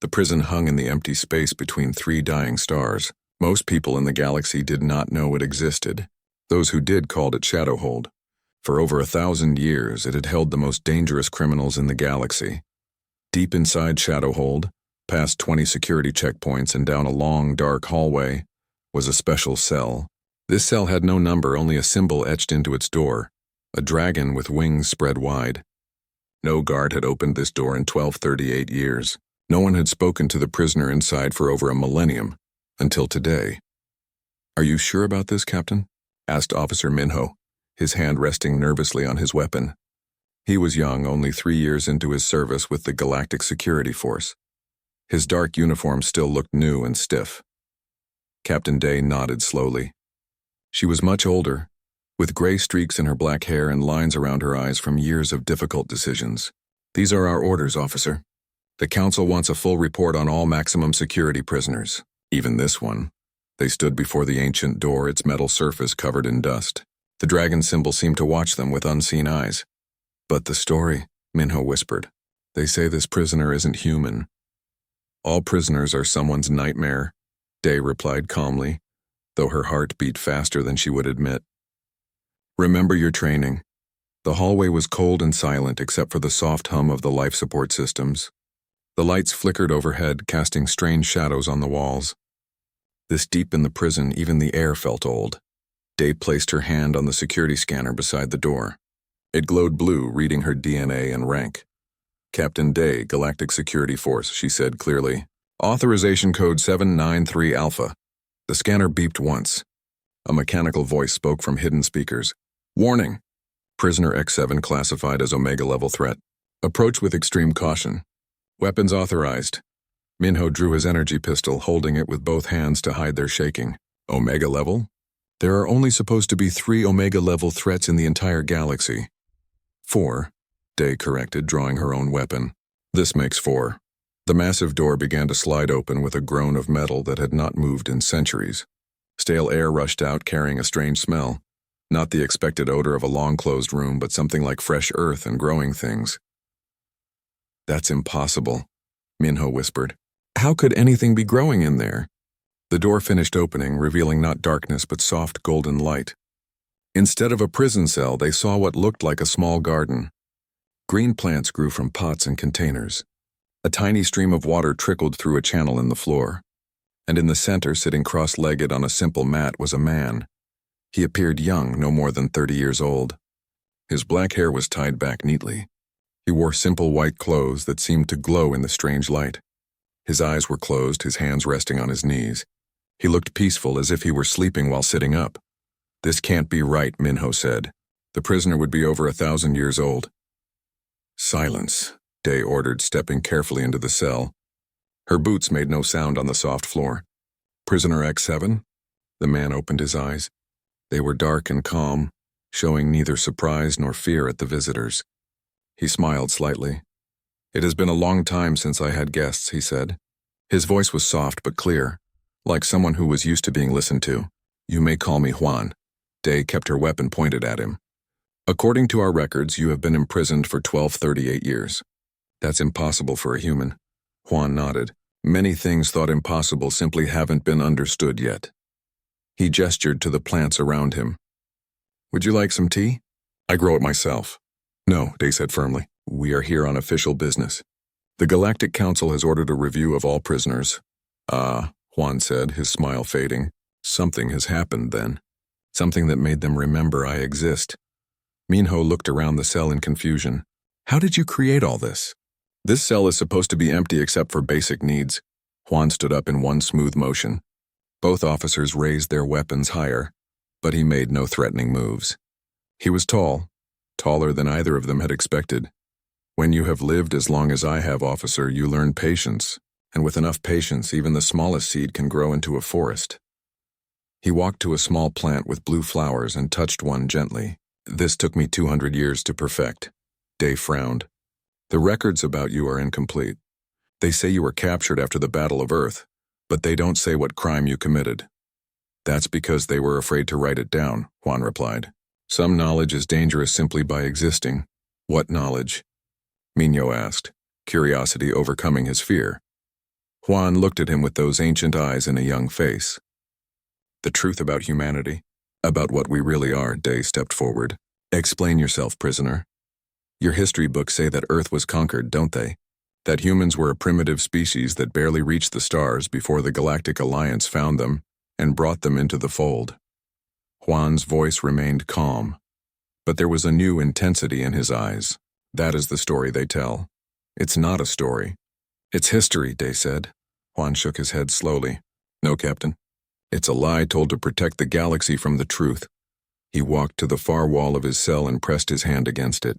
The prison hung in the empty space between three dying stars. Most people in the galaxy did not know it existed. Those who did called it Shadowhold. For over 1,000 years, it had held the most dangerous criminals in the galaxy. Deep inside Shadowhold, past 20 security checkpoints and down a long, dark hallway, was a special cell. This cell had no number, only a symbol etched into its door, a dragon with wings spread wide. No guard had opened this door in 1238 years. No one had spoken to the prisoner inside for over a millennium, until today. "Are you sure about this, Captain?" asked Officer Minho, his hand resting nervously on his weapon. He was young, only 3 years into his service with the Galactic Security Force. His dark uniform still looked new and stiff. Captain Day nodded slowly. She was much older, with gray streaks in her black hair and lines around her eyes from years of difficult decisions. "These are our orders, officer. The Council wants a full report on all maximum security prisoners, even this one." They stood before the ancient door, its metal surface covered in dust. The dragon symbol seemed to watch them with unseen eyes. "But the story," Minho whispered. "They say this prisoner isn't human." "All prisoners are someone's nightmare," Day replied calmly, though her heart beat faster than she would admit. "Remember your training." The hallway was cold and silent except for the soft hum of the life support systems. The lights flickered overhead, casting strange shadows on the walls. This deep in the prison, even the air felt old. Day placed her hand on the security scanner beside the door. It glowed blue, reading her DNA and rank. "Captain Day, Galactic Security Force," she said clearly. "Authorization code 793 Alpha." The scanner beeped once. A mechanical voice spoke from hidden speakers. "Warning. Prisoner X7 classified as Omega level threat. Approach with extreme caution. Weapons authorized." Minho drew his energy pistol, holding it with both hands to hide their shaking. "Omega level? There are only supposed to be 3 Omega level threats in the entire galaxy." 4, Day corrected, drawing her own weapon. "This makes 4. The massive door began to slide open with a groan of metal that had not moved in centuries. Stale air rushed out, carrying a strange smell. Not the expected odor of a long-closed room, but something like fresh earth and growing things. "That's impossible," Minho whispered. "How could anything be growing in there?" The door finished opening, revealing not darkness but soft golden light. Instead of a prison cell, they saw what looked like a small garden. Green plants grew from pots and containers. A tiny stream of water trickled through a channel in the floor. And in the center, sitting cross-legged on a simple mat, was a man. He appeared young, no more than 30 years old. His black hair was tied back neatly. He wore simple white clothes that seemed to glow in the strange light. His eyes were closed, his hands resting on his knees. He looked peaceful, as if he were sleeping while sitting up. "This can't be right," Minho said. "The prisoner would be over 1,000 years old." "Silence," Day ordered, stepping carefully into the cell. Her boots made no sound on the soft floor. "Prisoner X7? The man opened his eyes. They were dark and calm, showing neither surprise nor fear at the visitors. He smiled slightly. "It has been a long time since I had guests," he said. His voice was soft but clear, like someone who was used to being listened to. "You may call me Juan." Day kept her weapon pointed at him. "According to our records, you have been imprisoned for 1238 years. That's impossible for a human." Juan nodded. "Many things thought impossible simply haven't been understood yet." He gestured to the plants around him. "Would you like some tea?" "I grow it myself." "No," Day said firmly. "We are here on official business. The Galactic Council has ordered a review of all prisoners." "Ah," Juan said, his smile fading. "Something has happened then. Something that made them remember I exist." Minho looked around the cell in confusion. "How did you create all this?" "This cell is supposed to be empty except for basic needs." Juan stood up in one smooth motion. Both officers raised their weapons higher, but he made no threatening moves. He was tall, taller than either of them had expected. "When you have lived as long as I have, officer, you learn patience, and with enough patience, even the smallest seed can grow into a forest." He walked to a small plant with blue flowers and touched one gently. "This took me 200 years to perfect." Day frowned. "The records about you are incomplete. They say you were captured after the Battle of Earth, but they don't say what crime you committed." "That's because they were afraid to write it down," Juan replied. "Some knowledge is dangerous simply by existing." "What knowledge?" Minho asked, curiosity overcoming his fear. Juan looked at him with those ancient eyes and a young face. The truth about humanity, about what we really are, Day stepped forward. Explain yourself, prisoner. Your history books say that Earth was conquered, don't they? That humans were a primitive species that barely reached the stars before the Galactic Alliance found them and brought them into the fold. Juan's voice remained calm, but there was a new intensity in his eyes. That is the story they tell. It's not a story. It's history, Day said. Juan shook his head slowly. No, Captain. It's a lie told to protect the galaxy from the truth. He walked to the far wall of his cell and pressed his hand against it.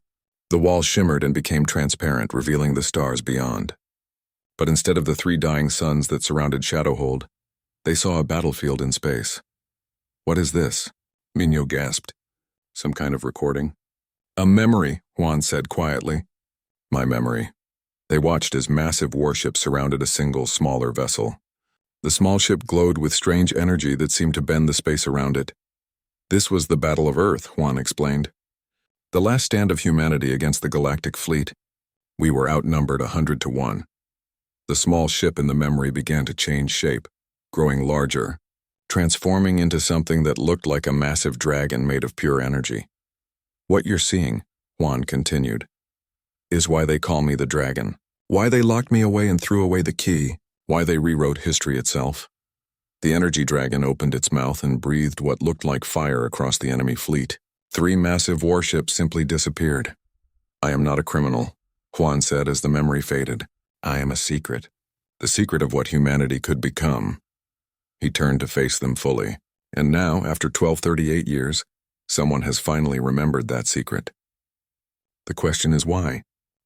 The wall shimmered and became transparent, revealing the stars beyond. But instead of the 3 dying suns that surrounded Shadowhold, they saw a battlefield in space. What is this? Minho gasped. Some kind of recording? A memory, Juan said quietly. My memory. They watched as massive warships surrounded a single, smaller vessel. The small ship glowed with strange energy that seemed to bend the space around it. This was the Battle of Earth, Juan explained. The last stand of humanity against the Galactic Fleet. We were outnumbered 100 to 1. The small ship in the memory began to change shape, growing larger, transforming into something that looked like a massive dragon made of pure energy. What you're seeing, Juan continued, is why they call me the dragon. Why they locked me away and threw away the key. Why they rewrote history itself. The energy dragon opened its mouth and breathed what looked like fire across the enemy fleet. 3 massive warships simply disappeared. I am not a criminal, Juan said as the memory faded. I am a secret. The secret of what humanity could become. He turned to face them fully. And now, after 1238 years, someone has finally remembered that secret. The question is why?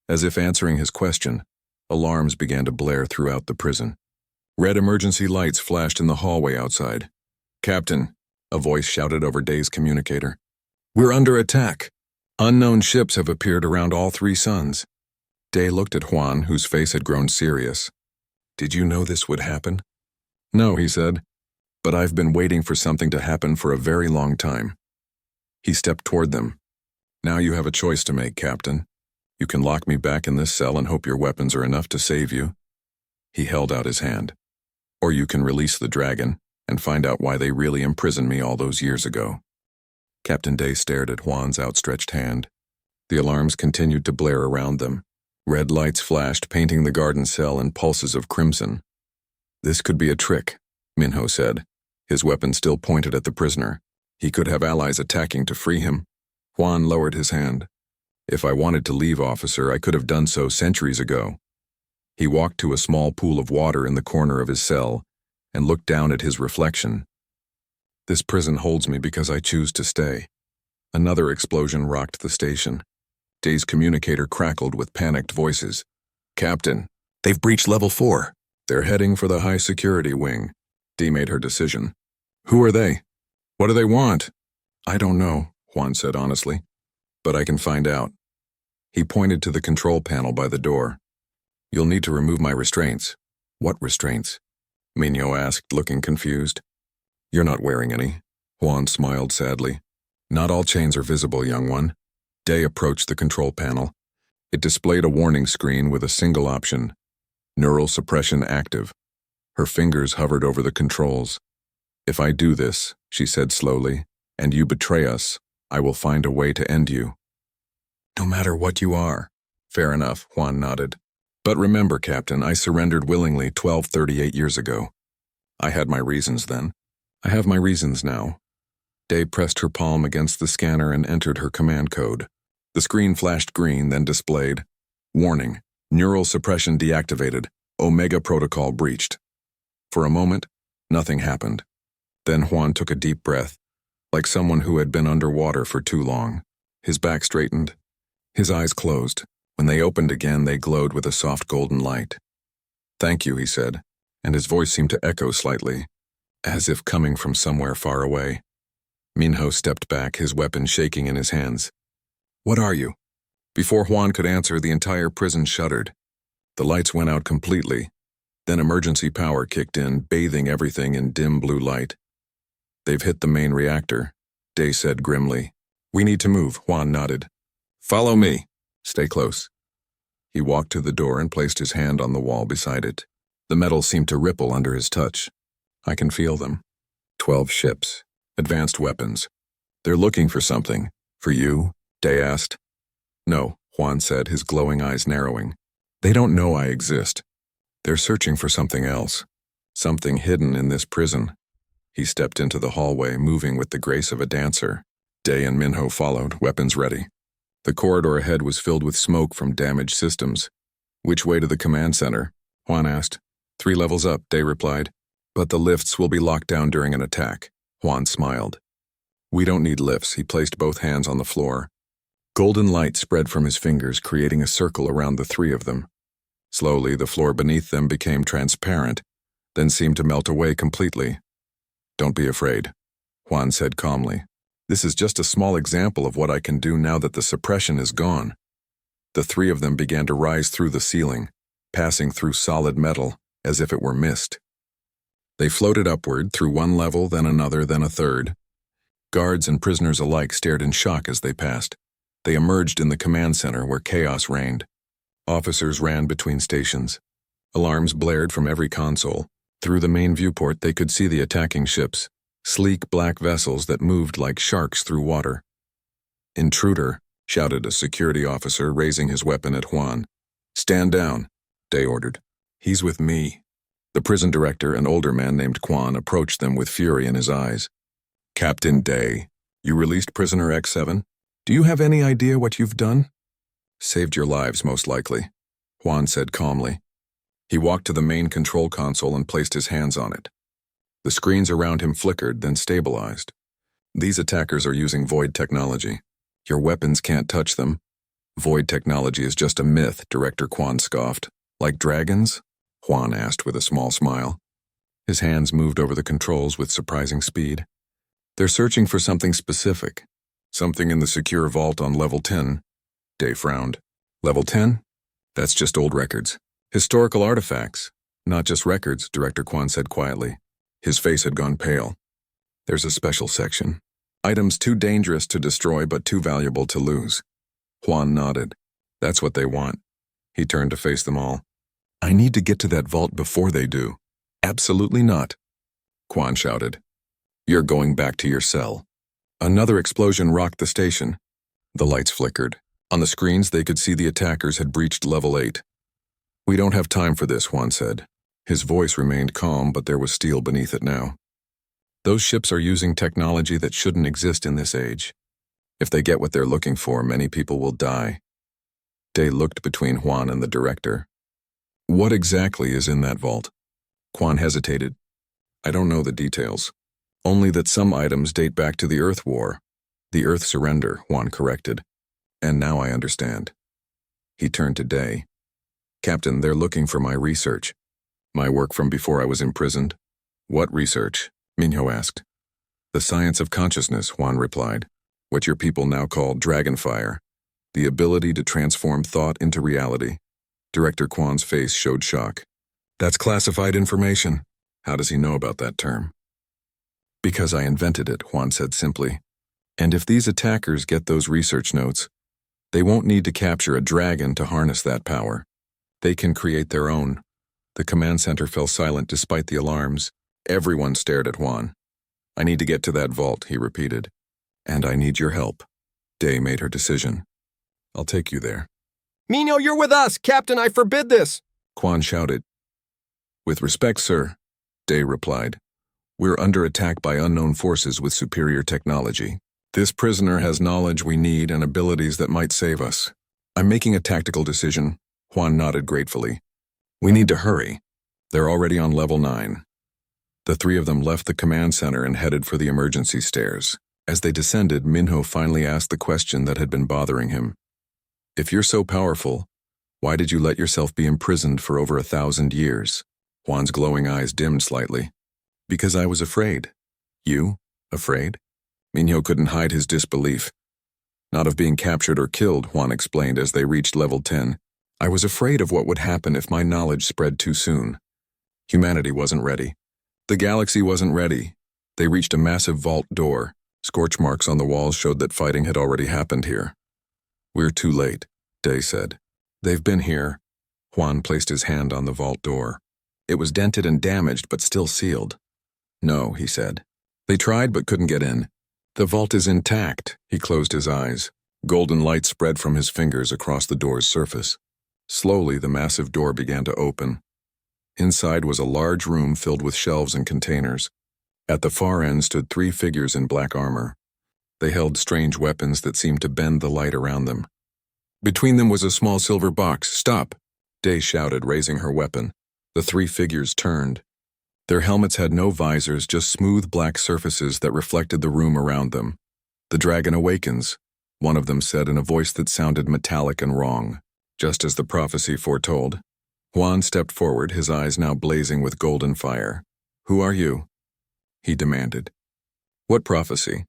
As if answering his question, alarms began to blare throughout the prison. Red emergency lights flashed in the hallway outside. Captain, a voice shouted over Day's communicator. We're under attack. Unknown ships have appeared around all 3 suns. Day looked at Juan, whose face had grown serious. Did you know this would happen? No, he said, but I've been waiting for something to happen for a very long time. He stepped toward them. Now you have a choice to make, Captain. You can lock me back in this cell and hope your weapons are enough to save you. He held out his hand. Or you can release the dragon and find out why they really imprisoned me all those years ago. Captain Day stared at Juan's outstretched hand. The alarms continued to blare around them. Red lights flashed, painting the garden cell in pulses of crimson. This could be a trick, Minho said, his weapon still pointed at the prisoner. He could have allies attacking to free him. Juan lowered his hand. If I wanted to leave, officer, I could have done so centuries ago. He walked to a small pool of water in the corner of his cell and looked down at his reflection. This prison holds me because I choose to stay. Another explosion rocked the station. Day's communicator crackled with panicked voices. Captain, they've breached level 4. They're heading for the high security wing. Dee made her decision. Who are they? What do they want? I don't know, Juan said honestly, but I can find out. He pointed to the control panel by the door. You'll need to remove my restraints. What restraints? Minho asked, looking confused. You're not wearing any. Juan smiled sadly. Not all chains are visible, young one. Day approached the control panel. It displayed a warning screen with a single option. Neural suppression active. Her fingers hovered over the controls. If I do this, she said slowly, and you betray us, I will find a way to end you. No matter what you are. Fair enough, Juan nodded. But remember, Captain, I surrendered willingly 1238 years ago. I had my reasons then. I have my reasons now. Day pressed her palm against the scanner and entered her command code. The screen flashed green, then displayed, warning, neural suppression deactivated, Omega protocol breached. For a moment, nothing happened. Then Juan took a deep breath, like someone who had been underwater for too long. His back straightened. His eyes closed. When they opened again, they glowed with a soft golden light. Thank you, he said, and his voice seemed to echo slightly, as if coming from somewhere far away. Minho stepped back, his weapon shaking in his hands. What are you? Before Juan could answer, the entire prison shuddered. The lights went out completely. Then emergency power kicked in, bathing everything in dim blue light. They've hit the main reactor, Day said grimly. We need to move, Juan nodded. Follow me. Stay close. He walked to the door and placed his hand on the wall beside it. The metal seemed to ripple under his touch. I can feel them. 12 ships. Advanced weapons. They're looking for something. For you? Day asked. No, Juan said, his glowing eyes narrowing. They don't know I exist. They're searching for something else. Something hidden in this prison. He stepped into the hallway, moving with the grace of a dancer. Day and Minho followed, weapons ready. The corridor ahead was filled with smoke from damaged systems. Which way to the command center? Juan asked. 3 levels up, Day replied. But the lifts will be locked down during an attack. Juan smiled. We don't need lifts. He placed both hands on the floor. Golden light spread from his fingers, creating a circle around the 3 of them. Slowly, the floor beneath them became transparent, then seemed to melt away completely. Don't be afraid, Juan said calmly. This is just a small example of what I can do now that the suppression is gone. The 3 of them began to rise through the ceiling, passing through solid metal as if it were mist. They floated upward through one level, then another, then a third. Guards and prisoners alike stared in shock as they passed. They emerged in the command center where chaos reigned. Officers ran between stations. Alarms blared from every console. Through the main viewport they could see the attacking ships, sleek black vessels that moved like sharks through water. Intruder, shouted a security officer, raising his weapon at Juan. Stand down, Day ordered. He's with me. The prison director, an older man named Quan, approached them with fury in his eyes. Captain Day, you released prisoner X7? Do you have any idea what you've done? Saved your lives, most likely, Juan said calmly. He walked to the main control console and placed his hands on it. The screens around him flickered, then stabilized. These attackers are using void technology. Your weapons can't touch them. Void technology is just a myth, Director Quan scoffed. Like dragons? Juan asked with a small smile. His hands moved over the controls with surprising speed. They're searching for something specific. Something in the secure vault on level 10. Day frowned. Level 10? That's just old records. Historical artifacts. Not just records, Director Quan said quietly. His face had gone pale. There's a special section. Items too dangerous to destroy but too valuable to lose. Juan nodded. That's what they want. He turned to face them all. I need to get to that vault before they do. Absolutely not, Quan shouted. You're going back to your cell. Another explosion rocked the station. The lights flickered. On the screens, they could see the attackers had breached level 8. We don't have time for this, Juan said. His voice remained calm, but there was steel beneath it now. Those ships are using technology that shouldn't exist in this age. If they get what they're looking for, many people will die. Day looked between Juan and the director. What exactly is in that vault? Quan hesitated. I don't know the details. Only that some items date back to the Earth War. The Earth surrender, Juan corrected. And now I understand. He turned to Day. Captain, they're looking for my research. My work from before I was imprisoned. What research? Minho asked. The science of consciousness, Juan replied. What your people now call dragonfire. The ability to transform thought into reality. Director Quan's face showed shock. That's classified information. How does he know about that term? Because I invented it, Juan said simply. And if these attackers get those research notes, they won't need to capture a dragon to harness that power. They can create their own. The command center fell silent despite the alarms. Everyone stared at Juan. I need to get to that vault, he repeated. And I need your help. Day made her decision. I'll take you there. Minho, you're with us! Captain, I forbid this! Quan shouted. With respect, sir, Day replied. We're under attack by unknown forces with superior technology. This prisoner has knowledge we need and abilities that might save us. I'm making a tactical decision. Juan nodded gratefully. We need to hurry. They're already on level 9. The 3 of them left the command center and headed for the emergency stairs. As they descended, Minho finally asked the question that had been bothering him. If you're so powerful, why did you let yourself be imprisoned for over 1,000 years? Juan's glowing eyes dimmed slightly. Because I was afraid. You? Afraid? Minho couldn't hide his disbelief. Not of being captured or killed, Juan explained as they reached level 10. I was afraid of what would happen if my knowledge spread too soon. Humanity wasn't ready. The galaxy wasn't ready. They reached a massive vault door. Scorch marks on the walls showed that fighting had already happened here. We're too late, Day said. They've been here. Juan placed his hand on the vault door. It was dented and damaged, but still sealed. No, he said. They tried but couldn't get in. The vault is intact. He closed his eyes. Golden light spread from his fingers across the door's surface. Slowly, the massive door began to open. Inside was a large room filled with shelves and containers. At the far end stood 3 figures in black armor. They held strange weapons that seemed to bend the light around them. Between them was a small silver box. "Stop!" Day shouted, raising her weapon. The 3 figures turned. Their helmets had no visors, just smooth black surfaces that reflected the room around them. "The dragon awakens," one of them said in a voice that sounded metallic and wrong, just as the prophecy foretold. Juan stepped forward, his eyes now blazing with golden fire. "Who are you?" he demanded. "What prophecy?"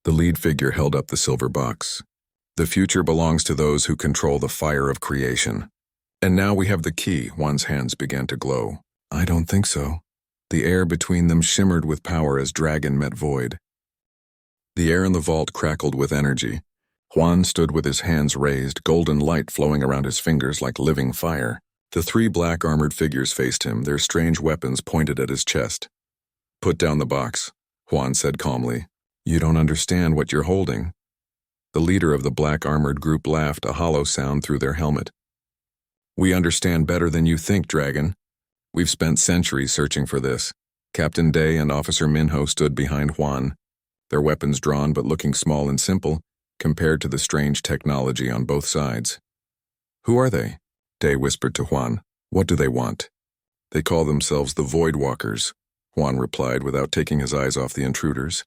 The lead figure held up the silver box. "The future belongs to those who control the fire of creation. And now we have the key." Juan's hands began to glow. "I don't think so." The air between them shimmered with power as dragon met void. The air in the vault crackled with energy. Juan stood with his hands raised, golden light flowing around his fingers like living fire. The 3 black armored figures faced him, their strange weapons pointed at his chest. "Put down the box," Juan said calmly. "You don't understand what you're holding." The leader of the black armored group laughed, a hollow sound through their helmet. "We understand better than you think, Dragon. We've spent centuries searching for this." Captain Day and Officer Minho stood behind Juan, their weapons drawn but looking small and simple compared to the strange technology on both sides. "Who are they?" Day whispered to Juan. "What do they want?" "They call themselves the Void Walkers," Juan replied without taking his eyes off the intruders.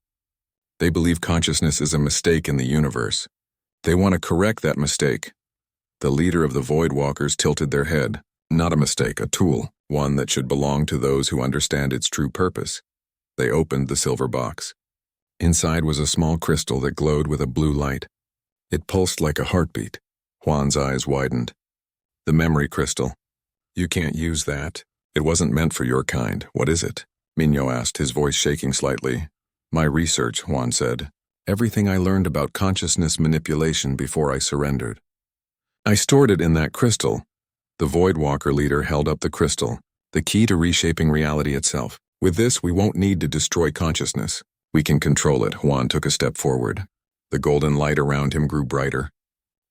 "They believe consciousness is a mistake in the universe. They want to correct that mistake." The leader of the Void Walkers tilted their head. "Not a mistake, a tool, one that should belong to those who understand its true purpose." They opened the silver box. Inside was a small crystal that glowed with a blue light. It pulsed like a heartbeat. Juan's eyes widened. "The memory crystal. You can't use that. It wasn't meant for your kind. What is it?" Minho asked, his voice shaking slightly. "My research," Juan said. "Everything I learned about consciousness manipulation before I surrendered. I stored it in that crystal." The Void Walker leader held up the crystal, the key to reshaping reality itself. "With this, we won't need to destroy consciousness. We can control it." Juan took a step forward. The golden light around him grew brighter.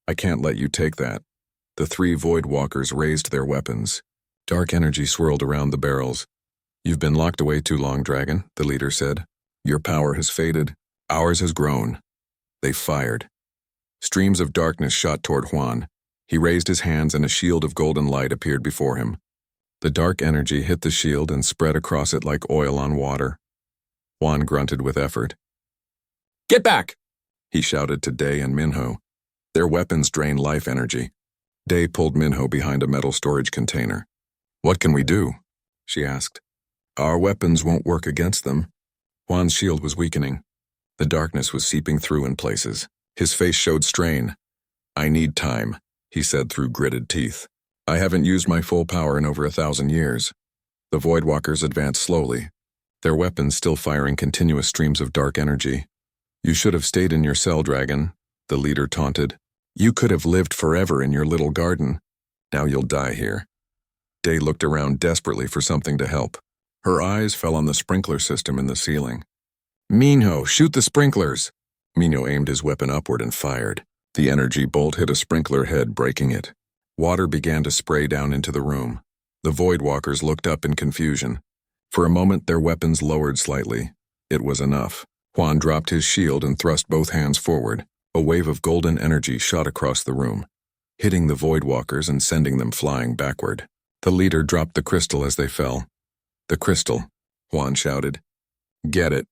"I can't let you take that." The 3 Void Walkers raised their weapons. Dark energy swirled around the barrels. "You've been locked away too long, Dragon," the leader said. "Your power has faded. Ours has grown." They fired. Streams of darkness shot toward Juan. He raised his hands and a shield of golden light appeared before him. The dark energy hit the shield and spread across it like oil on water. Juan grunted with effort. "Get back!" he shouted to Day and Minho. Their weapons drained life energy. Day pulled Minho behind a metal storage container. "What can we do?" she asked. "Our weapons won't work against them." Juan's shield was weakening. The darkness was seeping through in places. His face showed strain. "I need time," he said through gritted teeth. "I haven't used my full power in over 1,000 years." The Void Walkers advanced slowly, their weapons still firing continuous streams of dark energy. "You should have stayed in your cell, Dragon," the leader taunted. "You could have lived forever in your little garden. Now you'll die here." Day looked around desperately for something to help. Her eyes fell on the sprinkler system in the ceiling. "Minho, shoot the sprinklers!" Minho aimed his weapon upward and fired. The energy bolt hit a sprinkler head, breaking it. Water began to spray down into the room. The Void Walkers looked up in confusion. For a moment, their weapons lowered slightly. It was enough. Juan dropped his shield and thrust both hands forward. A wave of golden energy shot across the room, hitting the Void Walkers and sending them flying backward. The leader dropped the crystal as they fell. "The crystal," Juan shouted. "Get it."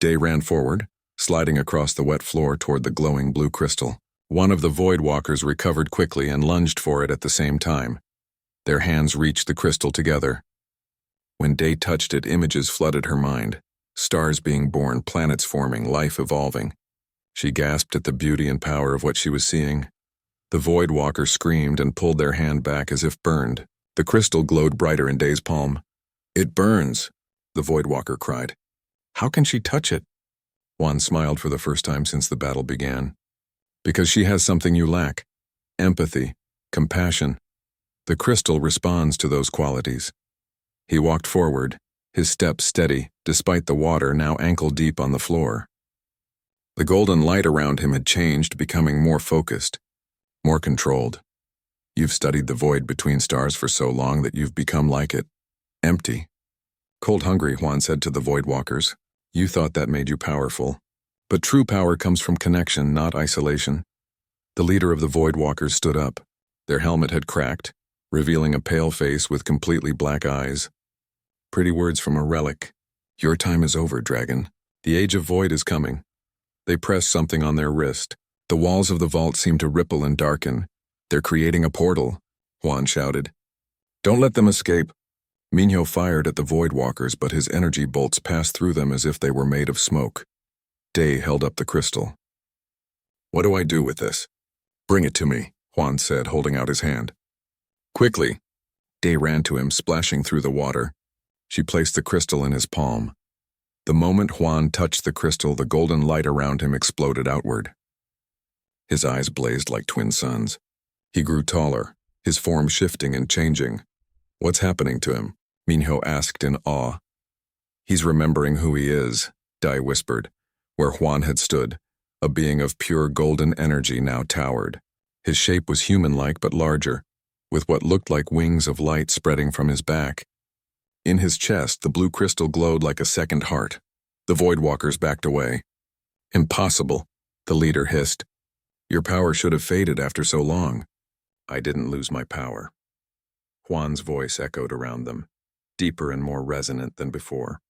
Day ran forward, sliding across the wet floor toward the glowing blue crystal. One of the Void Walkers recovered quickly and lunged for it at the same time. Their hands reached the crystal together. When Day touched it, images flooded her mind. Stars being born, planets forming, life evolving. She gasped at the beauty and power of what she was seeing. The Void Walker screamed and pulled their hand back as if burned. The crystal glowed brighter in Day's palm. "It burns," the Void Walker cried. "How can she touch it?" Juan smiled for the first time since the battle began. "Because she has something you lack. Empathy, compassion. The crystal responds to those qualities." He walked forward, his steps steady, despite the water now ankle-deep on the floor. The golden light around him had changed, becoming more focused, more controlled. You've studied the void between stars for so long that you've become like it. Empty. Cold hungry, Juan said to the Void Walkers. You thought that made you powerful. But true power comes from connection, not isolation. The leader of the Void Walkers stood up. Their helmet had cracked, revealing a pale face with completely black eyes. Pretty words from a relic. Your time is over, dragon. The age of void is coming. They pressed something on their wrist. The walls of the vault seemed to ripple and darken. They're creating a portal, Juan shouted. Don't let them escape. Minho fired at the Void Walkers, but his energy bolts passed through them as if they were made of smoke. Day held up the crystal. What do I do with this? Bring it to me, Juan said, holding out his hand. Quickly. Day ran to him, splashing through the water. She placed the crystal in his palm. The moment Juan touched the crystal, the golden light around him exploded outward. His eyes blazed like twin suns. He grew taller, his form shifting and changing. What's happening to him? Minho asked in awe. He's remembering who he is, Dai whispered. Where Juan had stood, a being of pure golden energy now towered. His shape was human-like but larger, with what looked like wings of light spreading from his back. In his chest, the blue crystal glowed like a second heart. The Void Walkers backed away. Impossible, the leader hissed. Your power should have faded after so long. I didn't lose my power. Juan's voice echoed around them, deeper and more resonant than before.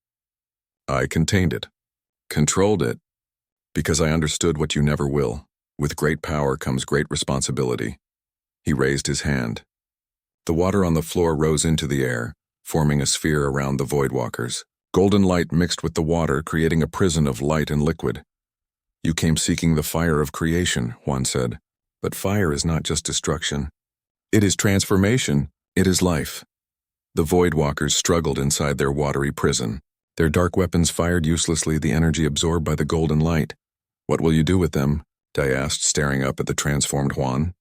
I contained it, controlled it, because I understood what you never will. With great power comes great responsibility. He raised his hand. The water on the floor rose into the air, forming a sphere around the Void Walkers. Golden light mixed with the water, creating a prison of light and liquid. You came seeking the fire of creation, Juan said. But fire is not just destruction. It is transformation. It is life. The Void Walkers struggled inside their watery prison. Their dark weapons fired uselessly, the energy absorbed by the golden light. What will you do with them? Dai asked, staring up at the transformed Juan.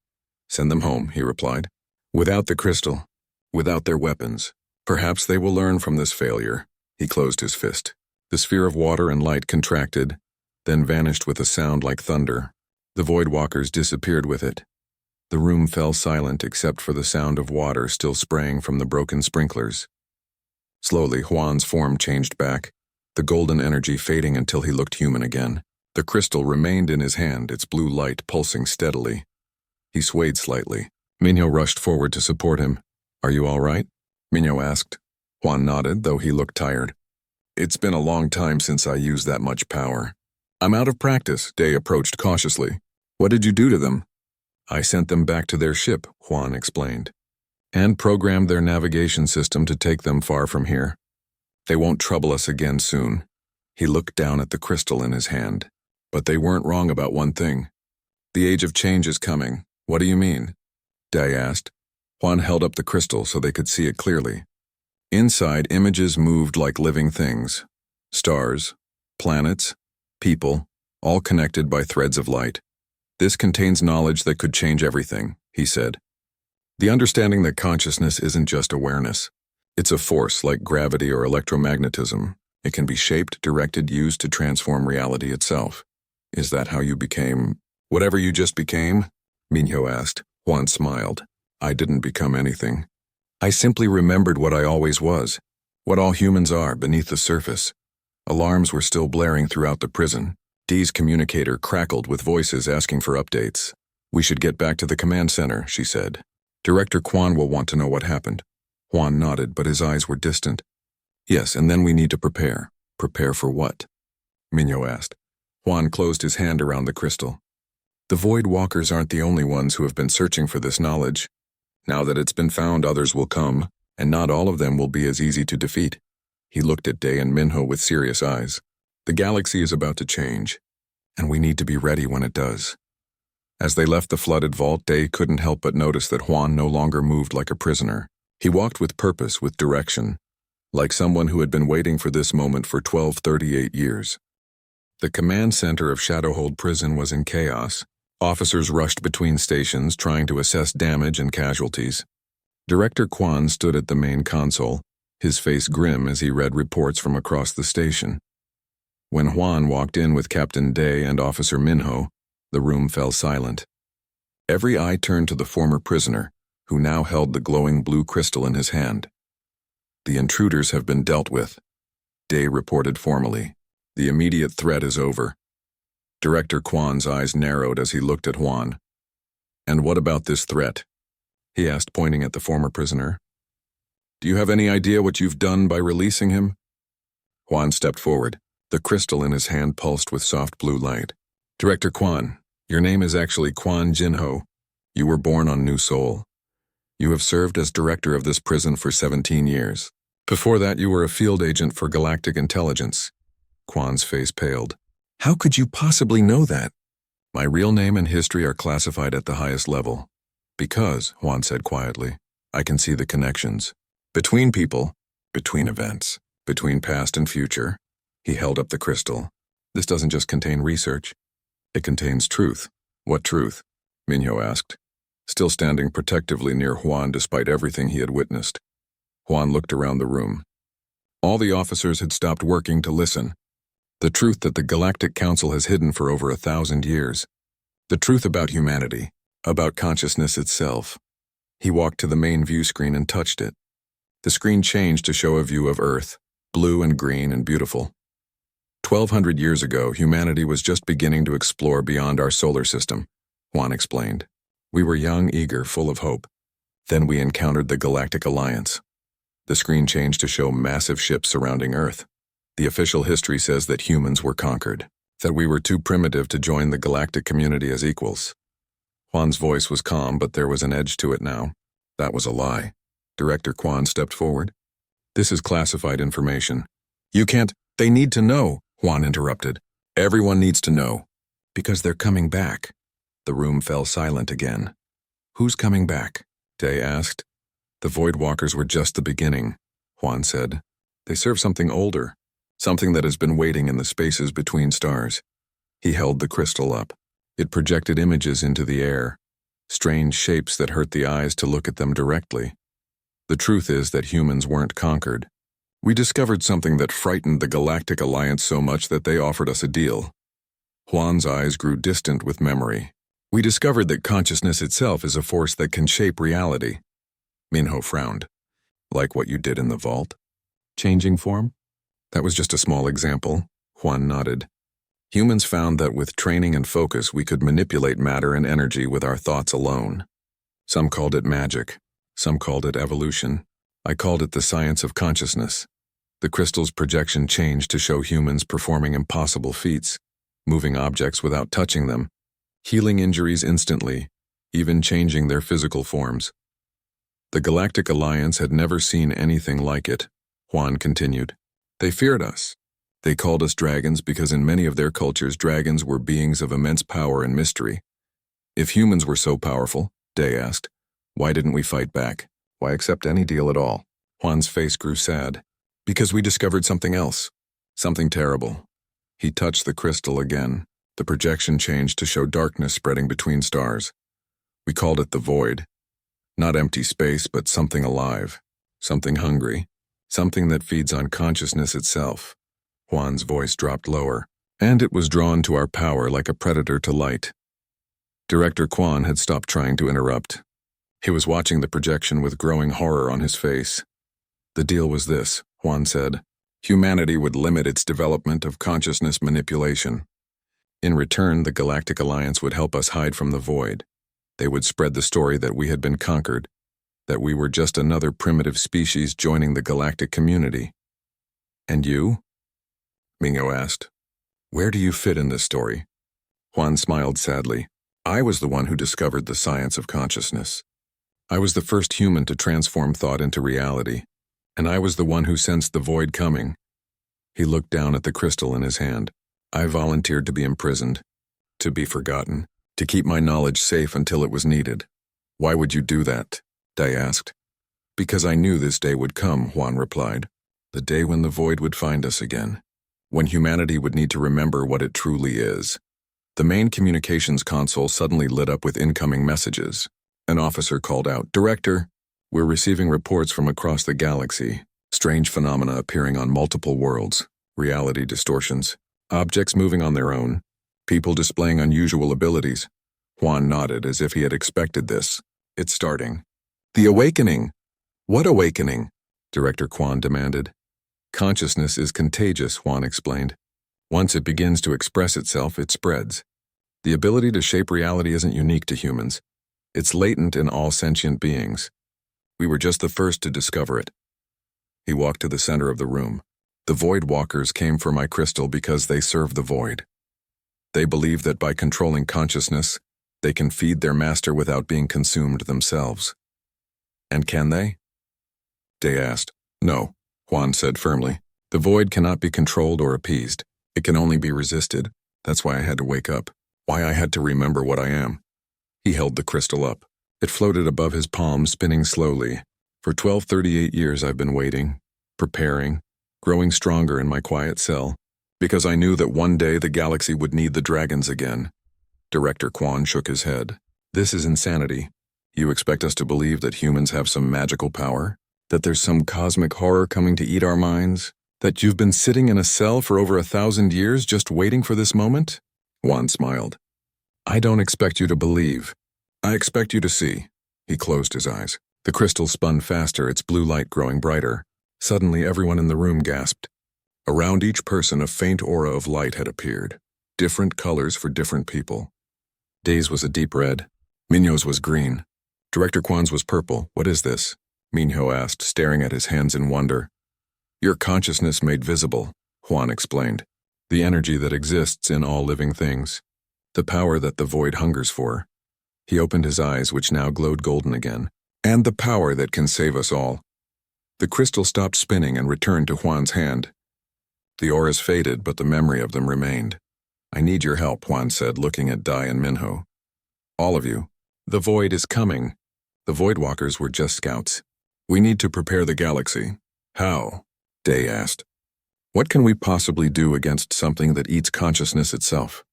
Send them home, he replied. Without the crystal, without their weapons. Perhaps they will learn from this failure. He closed his fist. The sphere of water and light contracted, then vanished with a sound like thunder. The Void Walkers disappeared with it. The room fell silent except for the sound of water still spraying from the broken sprinklers. Slowly, Juan's form changed back, the golden energy fading until he looked human again. The crystal remained in his hand, its blue light pulsing steadily. He swayed slightly. Minho rushed forward to support him. Are you all right? Minho asked. Juan nodded, though he looked tired. It's been a long time since I used that much power. I'm out of practice, Day approached cautiously. What did you do to them? I sent them back to their ship, Juan explained, and programmed their navigation system to take them far from here. They won't trouble us again soon. He looked down at the crystal in his hand. But they weren't wrong about one thing. The age of change is coming. What do you mean? Day asked. Juan held up the crystal so they could see it clearly. Inside, images moved like living things. Stars, planets, people, all connected by threads of light. This contains knowledge that could change everything, he said. The understanding that consciousness isn't just awareness. It's a force like gravity or electromagnetism. It can be shaped, directed, used to transform reality itself. Is that how you became whatever you just became? Minho asked. Juan smiled. I didn't become anything. I simply remembered what I always was, what all humans are beneath the surface. Alarms were still blaring throughout the prison. Dee's communicator crackled with voices asking for updates. We should get back to the command center, she said. Director Quan will want to know what happened. Juan nodded, but his eyes were distant. Yes, and then we need to prepare. Prepare for what? Minho asked. Juan closed his hand around the crystal. The Void Walkers aren't the only ones who have been searching for this knowledge. Now that it's been found, others will come, and not all of them will be as easy to defeat. He looked at Day and Minho with serious eyes. The galaxy is about to change, and we need to be ready when it does. As they left the flooded vault, Day couldn't help but notice that Juan no longer moved like a prisoner. He walked with purpose, with direction, like someone who had been waiting for this moment for 1238 years. The command center of Shadowhold Prison was in chaos. Officers rushed between stations, trying to assess damage and casualties. Director Quan stood at the main console, his face grim as he read reports from across the station. When Juan walked in with Captain Day and Officer Minho, the room fell silent. Every eye turned to the former prisoner, who now held the glowing blue crystal in his hand. "The intruders have been dealt with," Day reported formally. "The immediate threat is over." Director Kwan's eyes narrowed as he looked at Juan. "And what about this threat?" he asked, pointing at the former prisoner. "Do you have any idea what you've done by releasing him?" Juan stepped forward. The crystal in his hand pulsed with soft blue light. "Director Kwan, your name is actually Kwan Jinho. You were born on New Seoul. You have served as director of this prison for 17 years. Before that, you were a field agent for Galactic Intelligence." Kwan's face paled. "How could you possibly know that?" "My real name and history are classified at the highest level. Because," Juan said quietly, "I can see the connections. Between people, between events, between past and future." He held up the crystal. "This doesn't just contain research. It contains truth." "What truth?" Minho asked, still standing protectively near Juan despite everything he had witnessed. Juan looked around the room. All the officers had stopped working to listen. The truth that the Galactic Council has hidden for over 1,000 years. The truth about humanity, about consciousness itself. He walked to the main view screen and touched it. The screen changed to show a view of Earth, blue and green and beautiful. 1,200 years ago, humanity was just beginning to explore beyond our solar system, Juan explained. We were young, eager, full of hope. Then we encountered the Galactic Alliance. The screen changed to show massive ships surrounding Earth. The official history says that humans were conquered, that we were too primitive to join the galactic community as equals. Juan's voice was calm, but there was an edge to it now. That was a lie. Director Kwan stepped forward. "This is classified information. You can't—" "They need to know," Juan interrupted. "Everyone needs to know. Because they're coming back." The room fell silent again. "Who's coming back?" Day asked. "The Void Walkers were just the beginning," Juan said. "They serve something older, something that has been waiting in the spaces between stars." He held the crystal up. It projected images into the air, strange shapes that hurt the eyes to look at them directly. The truth is that humans weren't conquered. We discovered something that frightened the Galactic Alliance so much that they offered us a deal. Juan's eyes grew distant with memory. "We discovered that consciousness itself is a force that can shape reality." Minho frowned. "Like what you did in the vault? Changing form?" "That was just a small example," Juan nodded. "Humans found that with training and focus we could manipulate matter and energy with our thoughts alone. Some called it magic. Some called it evolution. I called it the science of consciousness. The crystal's projection changed to show humans performing impossible feats, moving objects without touching them, healing injuries instantly, even changing their physical forms. The Galactic Alliance had never seen anything like it," Juan continued. "They feared us. They called us dragons because in many of their cultures dragons were beings of immense power and mystery. If humans were so powerful," Day asked, "why didn't we fight back? Why accept any deal at all?" Juan's face grew sad. "Because we discovered something else. Something terrible." He touched the crystal again. The projection changed to show darkness spreading between stars. "We called it the Void. Not empty space, but something alive. Something hungry. Something that feeds on consciousness itself." Juan's voice dropped lower. "And it was drawn to our power like a predator to light." Director Kwan had stopped trying to interrupt. He was watching the projection with growing horror on his face. "The deal was this," Juan said. "Humanity would limit its development of consciousness manipulation. In return, the Galactic Alliance would help us hide from the Void. They would spread the story that we had been conquered, that we were just another primitive species joining the galactic community." "And you?" Mingo asked. "Where do you fit in this story?" Juan smiled sadly. "I was the one who discovered the science of consciousness. I was the first human to transform thought into reality, and I was the one who sensed the Void coming." He looked down at the crystal in his hand. "I volunteered to be imprisoned, to be forgotten, to keep my knowledge safe until it was needed." "Why would you do that?" Day asked. "Because I knew this day would come," Juan replied. "The day when the Void would find us again. When humanity would need to remember what it truly is." The main communications console suddenly lit up with incoming messages. An officer called out, "Director, we're receiving reports from across the galaxy. Strange phenomena appearing on multiple worlds, reality distortions, objects moving on their own, people displaying unusual abilities. Juan nodded as if he had expected this. It's starting. The awakening! What awakening? Director Quan demanded. Consciousness is contagious, Juan explained. Once it begins to express itself, it spreads. The ability to shape reality isn't unique to humans. It's latent in all sentient beings. We were just the first to discover it. He walked to the center of the room. The Void Walkers came for my crystal because they serve the Void. They believe that by controlling consciousness, they can feed their master without being consumed themselves. And can they? Day asked. No, Juan said firmly. The Void cannot be controlled or appeased. It can only be resisted. That's why I had to wake up. Why I had to remember what I am. He held the crystal up. It floated above his palm, spinning slowly. For 1238 years I've been waiting, preparing, growing stronger in my quiet cell, because I knew that one day the galaxy would need the dragons again. Director Quan shook his head. This is insanity. You expect us to believe that humans have some magical power? That there's some cosmic horror coming to eat our minds? That you've been sitting in a cell for over 1,000 years just waiting for this moment? Juan smiled. I don't expect you to believe. I expect you to see. He closed his eyes. The crystal spun faster, its blue light growing brighter. Suddenly everyone in the room gasped. Around each person a faint aura of light had appeared. Different colors for different people. Day's was a deep red. Minho's was green. Director Quan's was purple. What is this? Minho asked, staring at his hands in wonder. Your consciousness made visible, Juan explained. The energy that exists in all living things. The power that the Void hungers for. He opened his eyes, which now glowed golden again. And the power that can save us all. The crystal stopped spinning and returned to Juan's hand. The auras faded, but the memory of them remained. I need your help, Juan said, looking at Dai and Minho. All of you. The Void is coming. The Void Walkers were just scouts. We need to prepare the galaxy. How? Day asked. What can we possibly do against something that eats consciousness itself?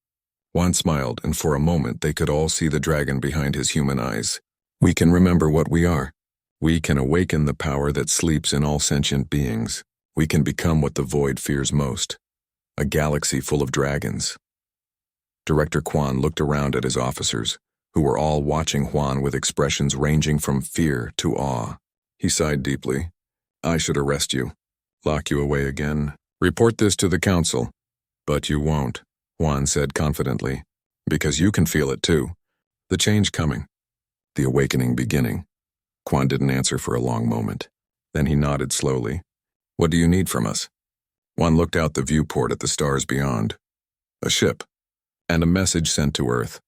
Juan smiled, and for a moment they could all see the dragon behind his human eyes. We can remember what we are. We can awaken the power that sleeps in all sentient beings. We can become what the Void fears most. A galaxy full of dragons. Director Quan looked around at his officers, who were all watching Juan with expressions ranging from fear to awe. He sighed deeply. I should arrest you. Lock you away again. Report this to the council. But you won't, Juan said confidently. Because you can feel it too. The change coming. The awakening beginning. Quan didn't answer for a long moment. Then he nodded slowly. What do you need from us? Juan looked out the viewport at the stars beyond. A ship. And a message sent to Earth.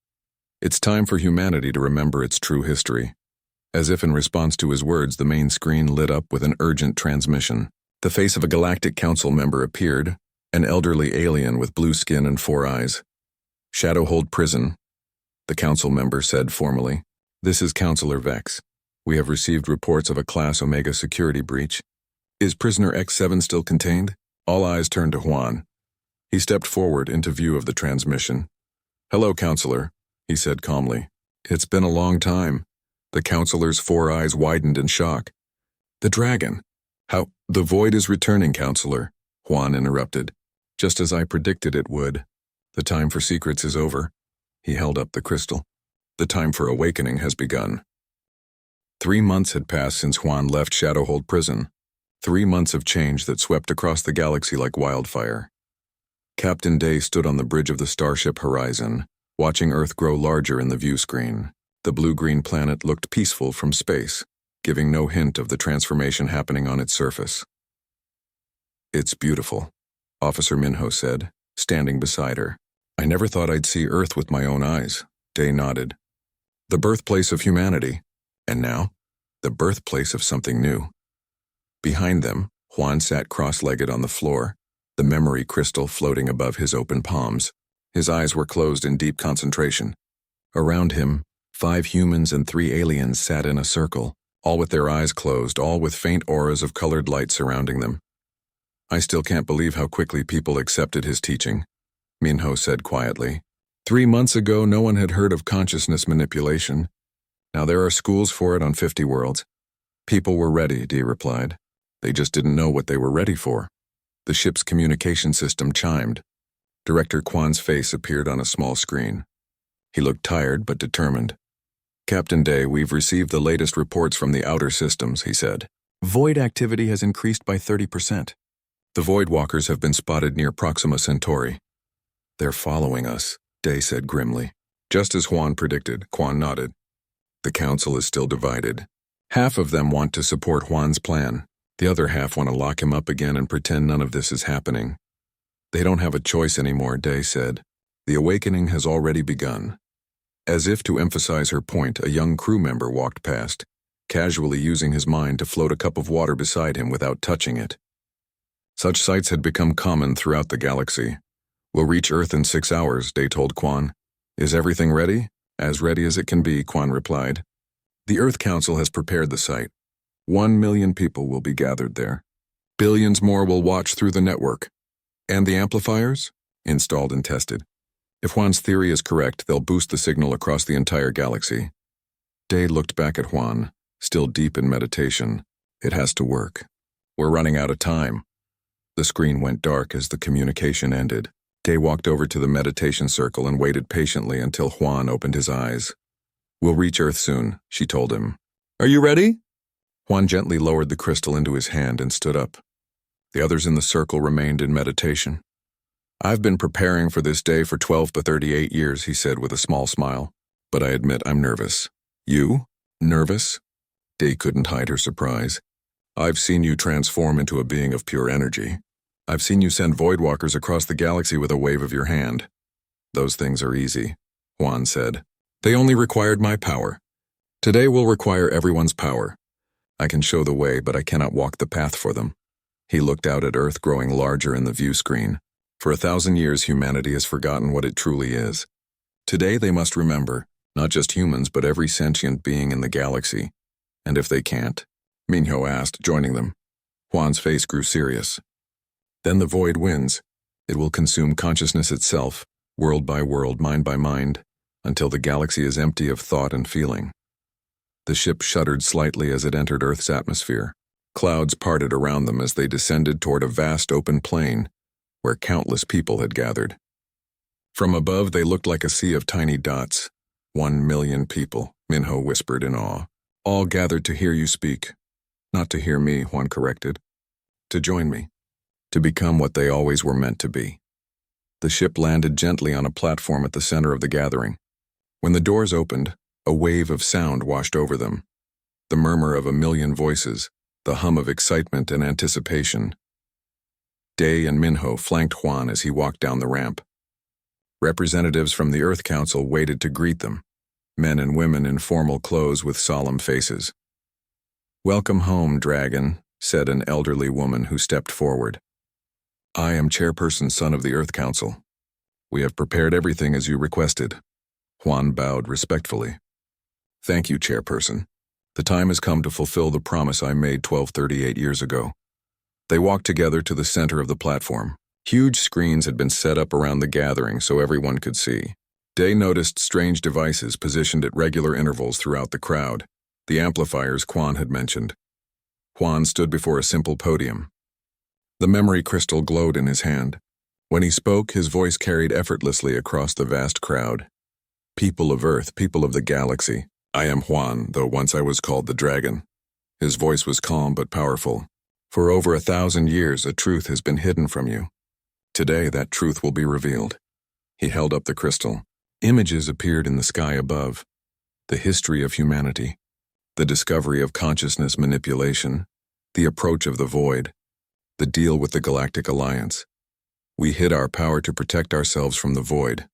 It's time for humanity to remember its true history. As if in response to his words, the main screen lit up with an urgent transmission. The face of a Galactic Council member appeared, an elderly alien with blue skin and 4 eyes. Shadowhold Prison, the council member said formally. This is Counselor Vex. We have received reports of a Class Omega security breach. Is prisoner X7 still contained? All eyes turned to Juan. He stepped forward into view of the transmission. Hello, Counselor, he said calmly. It's been a long time. The counselor's 4 eyes widened in shock. The dragon. How? The Void is returning, Counselor, Juan interrupted. Just as I predicted it would. The time for secrets is over. He held up the crystal. The time for awakening has begun. 3 months had passed since Juan left Shadowhold Prison. 3 months of change that swept across the galaxy like wildfire. Captain Day stood on the bridge of the starship Horizon, watching Earth grow larger in the view screen. The blue-green planet looked peaceful from space, giving no hint of the transformation happening on its surface. It's beautiful, Officer Minho said, standing beside her. I never thought I'd see Earth with my own eyes. Day nodded. The birthplace of humanity. And now, the birthplace of something new. Behind them, Juan sat cross-legged on the floor, the memory crystal floating above his open palms. His eyes were closed in deep concentration. Around him, 5 humans and 3 aliens sat in a circle, all with their eyes closed, all with faint auras of colored light surrounding them. I still can't believe how quickly people accepted his teaching, Minho said quietly. 3 months ago, no one had heard of consciousness manipulation. Now there are schools for it on 50 worlds. People were ready, Dee replied. They just didn't know what they were ready for. The ship's communication system chimed. Director Kwan's face appeared on a small screen. He looked tired but determined. "Captain Day, we've received the latest reports from the outer systems," he said. "Void activity has increased by 30%. The Void Walkers have been spotted near Proxima Centauri." "They're following us," Day said grimly. Just as Juan predicted, Kwan nodded. "The Council is still divided. Half of them want to support Juan's plan. The other half want to lock him up again and pretend none of this is happening. They don't have a choice anymore," Day said. "The awakening has already begun." As if to emphasize her point, a young crew member walked past, casually using his mind to float a cup of water beside him without touching it. Such sights had become common throughout the galaxy. "We'll reach Earth in 6 hours, Day told Kwan. "Is everything ready?" "As ready as it can be," Kwan replied. "The Earth Council has prepared the site. 1 million people will be gathered there. Billions more will watch through the network. And the amplifiers? Installed and tested. If Juan's theory is correct, they'll boost the signal across the entire galaxy." Day looked back at Juan, still deep in meditation. "It has to work. We're running out of time." The screen went dark as the communication ended. Day walked over to the meditation circle and waited patiently until Juan opened his eyes. "We'll reach Earth soon," she told him. "Are you ready?" Juan gently lowered the crystal into his hand and stood up. The others in the circle remained in meditation. "I've been preparing for this day for 12 to 38 years, he said with a small smile. "But I admit I'm nervous." "You? Nervous?" Day couldn't hide her surprise. "I've seen you transform into a being of pure energy. I've seen you send Voidwalkers across the galaxy with a wave of your hand." "Those things are easy," Juan said. "They only required my power. Today will require everyone's power. I can show the way, but I cannot walk the path for them." He looked out at Earth growing larger in the view screen. For 1,000 years, humanity has forgotten what it truly is. Today they must remember, not just humans, but every sentient being in the galaxy. And if they can't? Minho asked, joining them. Juan's face grew serious. "Then the void wins. It will consume consciousness itself, world by world, mind by mind, until the galaxy is empty of thought and feeling." The ship shuddered slightly as it entered Earth's atmosphere. Clouds parted around them as they descended toward a vast open plain where countless people had gathered. From above, they looked like a sea of tiny dots. 1 million people, Minho whispered in awe. "All gathered to hear you speak." "Not to hear me," Juan corrected. "To join me. To become what they always were meant to be." The ship landed gently on a platform at the center of the gathering. When the doors opened, a wave of sound washed over them. The murmur of a million voices, the hum of excitement and anticipation. Day and Minho flanked Juan as he walked down the ramp. Representatives from the Earth Council waited to greet them, men and women in formal clothes with solemn faces. "Welcome home, Dragon," said an elderly woman who stepped forward. "I am Chairperson Son of the Earth Council. We have prepared everything as you requested." Juan bowed respectfully. "Thank you, Chairperson. The time has come to fulfill the promise I made 1238 years ago." They walked together to the center of the platform. Huge screens had been set up around the gathering so everyone could see. Day noticed strange devices positioned at regular intervals throughout the crowd, the amplifiers Kwan had mentioned. Juan stood before a simple podium. The memory crystal glowed in his hand. When he spoke, his voice carried effortlessly across the vast crowd. "People of Earth, people of the galaxy, I am Juan, though once I was called the Dragon." His voice was calm but powerful. "For over 1,000 years, a truth has been hidden from you. Today, that truth will be revealed." He held up the crystal. Images appeared in the sky above. The history of humanity, the discovery of consciousness manipulation, the approach of the void, the deal with the Galactic Alliance. "We hid our power to protect ourselves from the void,"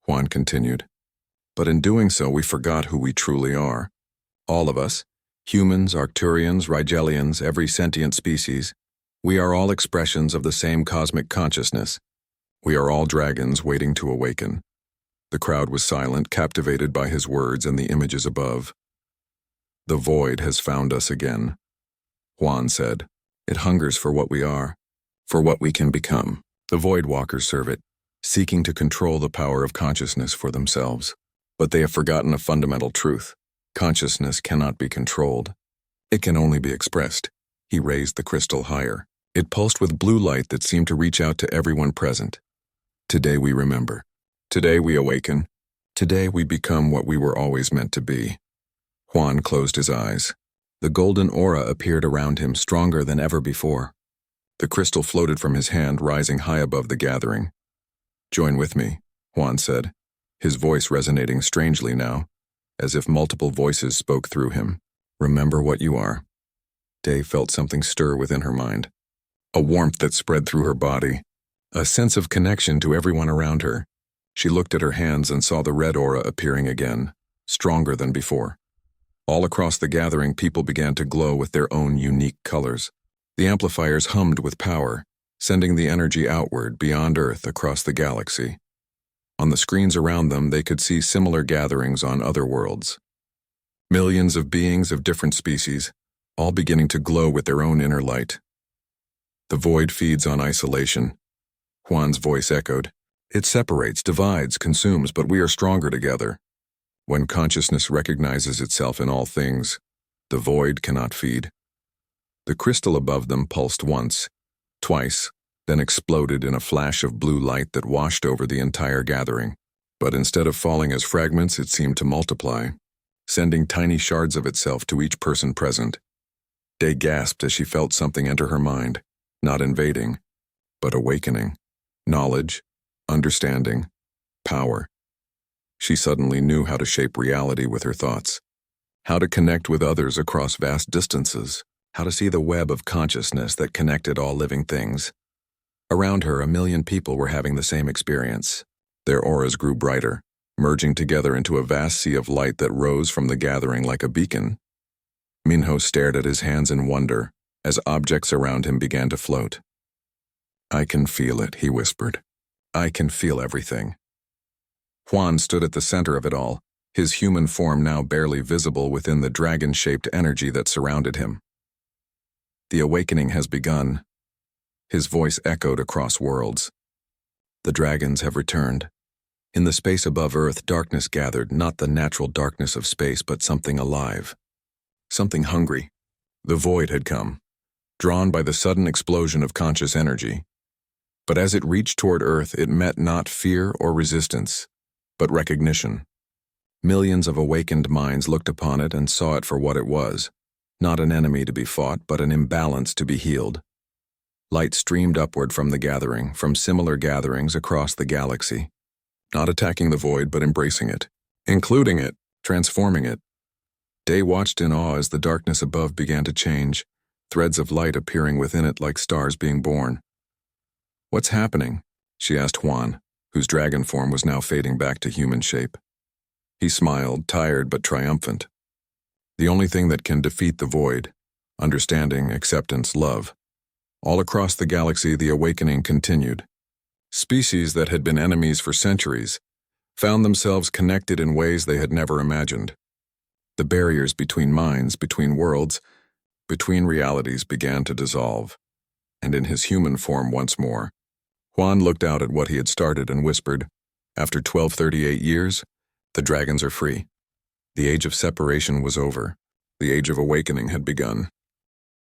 Juan continued. "But in doing so, we forgot who we truly are. All of us, humans, Arcturians, Rigelians, every sentient species, we are all expressions of the same cosmic consciousness. We are all dragons waiting to awaken." The crowd was silent, captivated by his words and the images above. "The void has found us again," Juan said. "It hungers for what we are, for what we can become. The void walkers serve it, seeking to control the power of consciousness for themselves. But they have forgotten a fundamental truth. Consciousness cannot be controlled. It can only be expressed. He raised the crystal higher. It pulsed with blue light that seemed to reach out to everyone present. Today we remember. Today we awaken. Today we become what we were always meant to be. Juan closed his eyes. The golden aura appeared around him, stronger than ever before. The crystal floated from his hand, rising high above the gathering. "Join with me," Juan said, his voice resonating strangely now, as if multiple voices spoke through him. "Remember what you are." Day felt something stir within her mind. A warmth that spread through her body. A sense of connection to everyone around her. She looked at her hands and saw the red aura appearing again, stronger than before. All across the gathering, people began to glow with their own unique colors. The amplifiers hummed with power, sending the energy outward beyond Earth across the galaxy. On the screens around them, they could see similar gatherings on other worlds. Millions of beings of different species, all beginning to glow with their own inner light. The void feeds on isolation. Juan's voice echoed. It separates, divides, consumes, but we are stronger together. When consciousness recognizes itself in all things, the void cannot feed. The crystal above them pulsed once, twice, then exploded in a flash of blue light that washed over the entire gathering. But instead of falling as fragments, it seemed to multiply, sending tiny shards of itself to each person present. Day gasped as she felt something enter her mind, not invading, but awakening. Knowledge, understanding, power. She suddenly knew how to shape reality with her thoughts, how to connect with others across vast distances, how to see the web of consciousness that connected all living things. Around her, 1,000,000 people were having the same experience. Their auras grew brighter, merging together into a vast sea of light that rose from the gathering like a beacon. Minho stared at his hands in wonder as objects around him began to float. "I can feel it," he whispered. "I can feel everything." Juan stood at the center of it all, his human form now barely visible within the dragon-shaped energy that surrounded him. "The awakening has begun." His voice echoed across worlds. "The dragons have returned." In the space above Earth, darkness gathered, not the natural darkness of space, but something alive. Something hungry. The void had come, drawn by the sudden explosion of conscious energy. But as it reached toward Earth, it met not fear or resistance, but recognition. Millions of awakened minds looked upon it and saw it for what it was, not an enemy to be fought, but an imbalance to be healed. Light streamed upward from the gathering, from similar gatherings across the galaxy, not attacking the void, but embracing it, including it, transforming it. Day watched in awe as the darkness above began to change, threads of light appearing within it like stars being born. "What's happening?" she asked Juan, whose dragon form was now fading back to human shape. He smiled, tired but triumphant. "The only thing that can defeat the void: understanding, acceptance, love." All across the galaxy, the awakening continued. Species that had been enemies for centuries found themselves connected in ways they had never imagined. The barriers between minds, between worlds, between realities began to dissolve. And in his human form once more, Juan looked out at what he had started and whispered, "After 1238 years, the dragons are free. The age of separation was over. The age of awakening had begun."